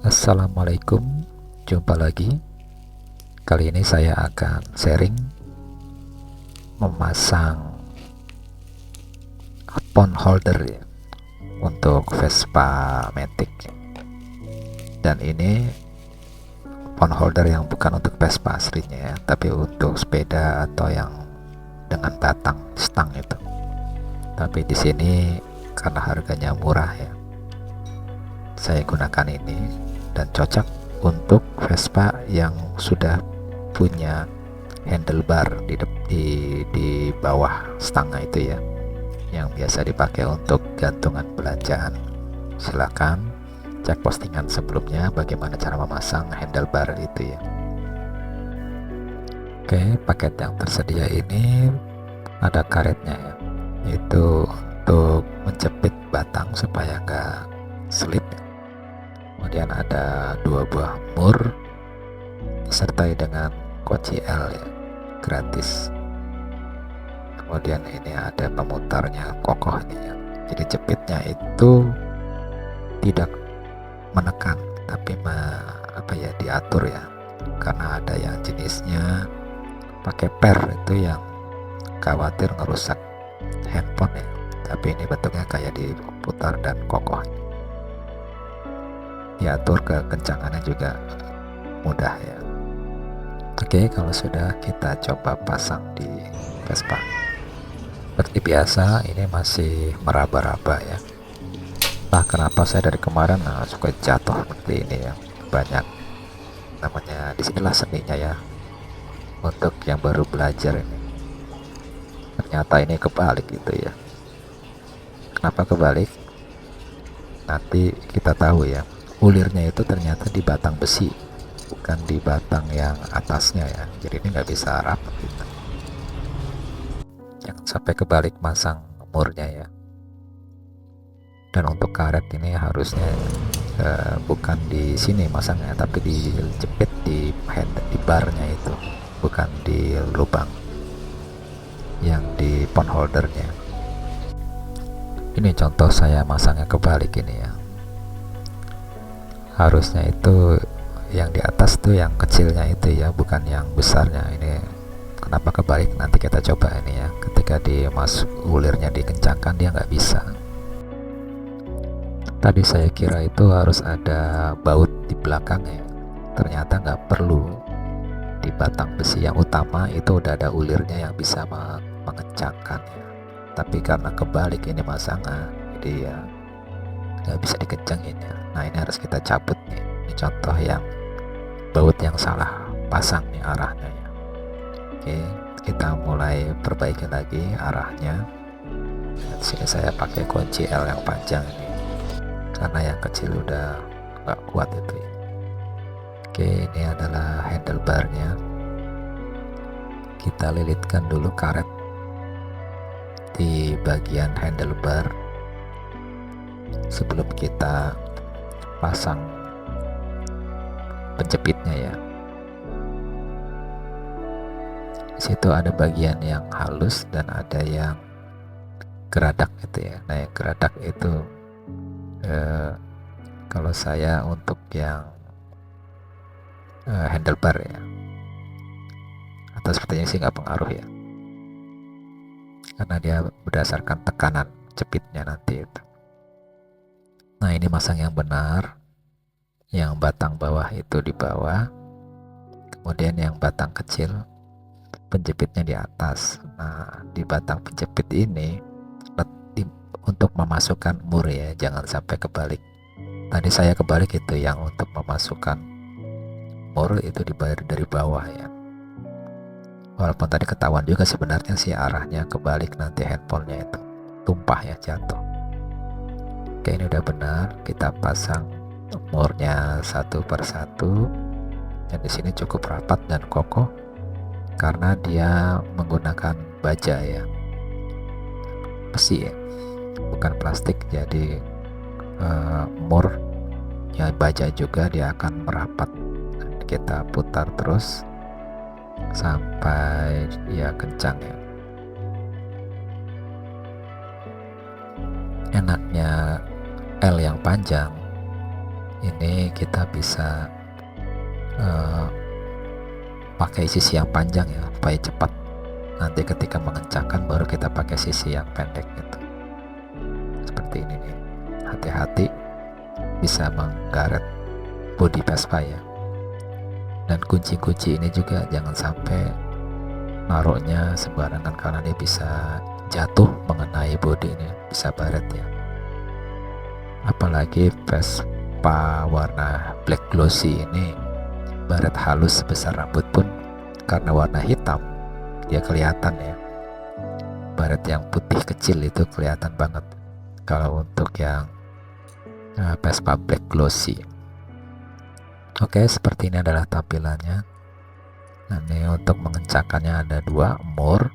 Assalamualaikum, jumpa lagi. Kali ini saya akan sharing memasang phone holder ya, untuk Vespa Matic. Dan ini phone holder yang bukan untuk Vespa aslinya ya, tapi untuk sepeda atau yang dengan batang stang itu. Tapi di sini karena harganya murah ya, saya gunakan ini dan cocok untuk Vespa yang sudah punya handlebar di bawah stangnya itu ya, yang biasa dipakai untuk gantungan belanjaan. Silakan cek postingan sebelumnya bagaimana cara memasang handlebar itu ya. Oke, paket yang tersedia ini ada karetnya ya, itu untuk menjepit batang supaya nggak slip. Kemudian ada 2 buah mur disertai dengan kunci L ya, gratis. Kemudian ini ada pemutarnya kokoh ini ya, jadi jepitnya itu tidak menekan tapi diatur ya, karena ada yang jenisnya pakai per itu yang khawatir ngerusak handphone ya, tapi ini bentuknya kayak diputar dan kokoh. Diatur kekencangannya juga mudah ya. Oke, kalau sudah kita coba pasang di Vespa. Seperti biasa ini masih meraba-raba ya. Nah, kenapa saya dari kemarin suka jatuh seperti ini ya. Banyak namanya, disinilah seninya ya untuk yang baru belajar ini. Ternyata ini kebalik gitu ya. Kenapa kebalik? Nanti kita tahu ya. Ulirnya itu ternyata di batang besi, bukan di batang yang atasnya ya, jadi ini nggak bisa rapat gitu. Jangan sampai kebalik masang murnya ya. Dan untuk karet ini harusnya bukan di sini masangnya, tapi dijepit di barnya itu, bukan di lubang yang di phone holdernya. Ini contoh saya masangnya kebalik ini ya. Harusnya itu yang di atas tuh yang kecilnya itu ya, bukan yang besarnya. Ini kenapa kebalik, nanti kita coba ini ya. Ketika ulirnya dikencangkan dia nggak bisa. Tadi saya kira itu harus ada baut di belakang ya, ternyata nggak perlu. Di batang besi yang utama itu udah ada ulirnya yang bisa mengencangkan ya. Tapi karena kebalik ini masangnya, jadi ya nggak bisa dikencangin ya. Nah, ini harus kita cabut nih. Ini contoh yang baut yang salah pasang nih arahnya ya. Oke, kita mulai perbaiki lagi arahnya. Dan sini saya pakai kunci L yang panjang ini, karena yang kecil udah nggak kuat itu ya. Oke, ini adalah handlebarnya. Kita lilitkan dulu karet di bagian handlebar sebelum kita pasang penjepitnya ya. Di situ ada bagian yang halus dan ada yang geradak gitu ya. Nah, yang geradak itu kalau saya untuk yang handlebar ya, atau sepertinya sih nggak pengaruh ya, karena dia berdasarkan tekanan jepitnya nanti itu. Nah, ini masang yang benar, yang batang bawah itu di bawah, kemudian yang batang kecil penjepitnya di atas. Nah, di batang penjepit ini untuk memasukkan mur ya, jangan sampai kebalik. Tadi saya kebalik itu, yang untuk memasukkan mur itu dibayar dari bawah ya. Walaupun tadi ketahuan juga sebenarnya sih arahnya kebalik, nanti handphonenya itu tumpah ya, jatuh. Oke, ini udah benar. Kita pasang murnya satu persatu. Dan di sini cukup rapat dan kokoh karena dia menggunakan baja ya, besi ya, bukan plastik. Jadi murnya baja juga, dia akan merapat. Dan kita putar terus sampai ya kencang ya. Enaknya L yang panjang ini kita bisa pakai sisi yang panjang ya supaya cepat. Nanti ketika mengencangkan baru kita pakai sisi yang pendek gitu. Seperti ini nih. Hati-hati bisa menggaret bodi Vespa ya. Dan kunci-kunci ini juga jangan sampai naruhnya sembarangan karena dia bisa jatuh mengenai bodi ini, bisa baret ya. Apalagi Vespa warna black glossy ini, baret halus sebesar rambut pun karena warna hitam dia kelihatan ya. Baret yang putih kecil itu kelihatan banget kalau untuk yang Vespa black glossy. Oke, seperti ini adalah tampilannya. Nah, ini untuk mengencangkannya ada 2 mur,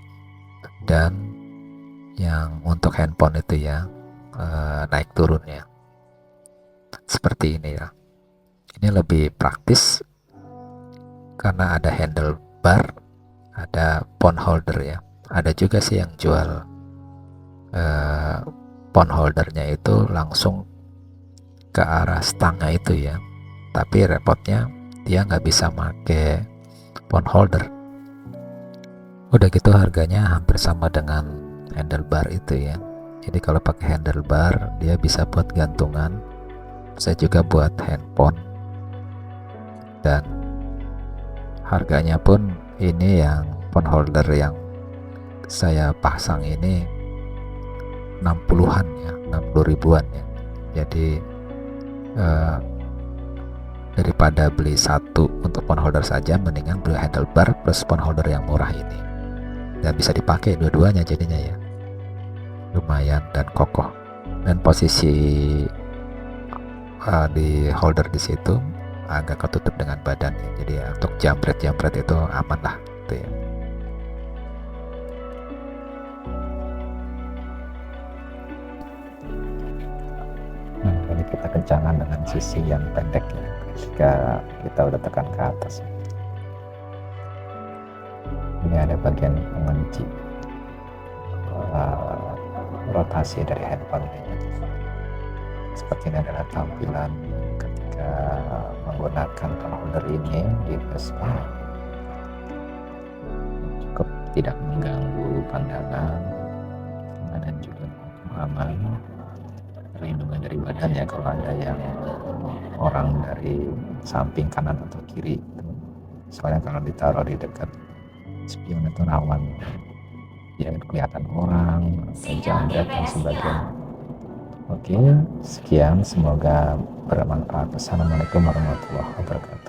dan yang untuk handphone itu ya naik turunnya seperti ini ya. Ini lebih praktis karena ada handlebar, ada phone holder ya. Ada juga sih yang jual phone holdernya itu langsung ke arah stangnya itu ya, tapi repotnya dia nggak bisa pakai phone holder. Udah gitu harganya hampir sama dengan handlebar itu ya. Jadi kalau pakai handlebar dia bisa buat gantungan, bisa juga buat handphone, dan harganya pun ini yang phone holder yang saya pasang ini 60-an ya, 60 ribuan ya. Jadi daripada beli satu untuk phone holder saja, mendingan beli handlebar plus phone holder yang murah ini, dan bisa dipakai dua-duanya jadinya ya, lumayan dan kokoh. Dan posisi di holder di situ agak ketutup dengan badannya, jadi ya, untuk jambret itu aman lah gitu ya. Ini kita kencangkan dengan sisi yang pendek ya, ketika kita udah tekan ke atas. Ini ada bagian pengunci rotasi dari handphone ini. Seperti ini adalah tampilan ketika menggunakan phone holder ini di Vespa. Cukup tidak mengganggu pandangan dan juga aman, perlindungan dari badan ya kalau ada yang orang dari samping kanan atau kiri. Soalnya kalau ditaruh di dekat spion itu rawan ya, kelihatan orang atau jambret dan sebagainya. Oke, sekian, semoga bermanfaat. Assalamualaikum warahmatullahi wabarakatuh.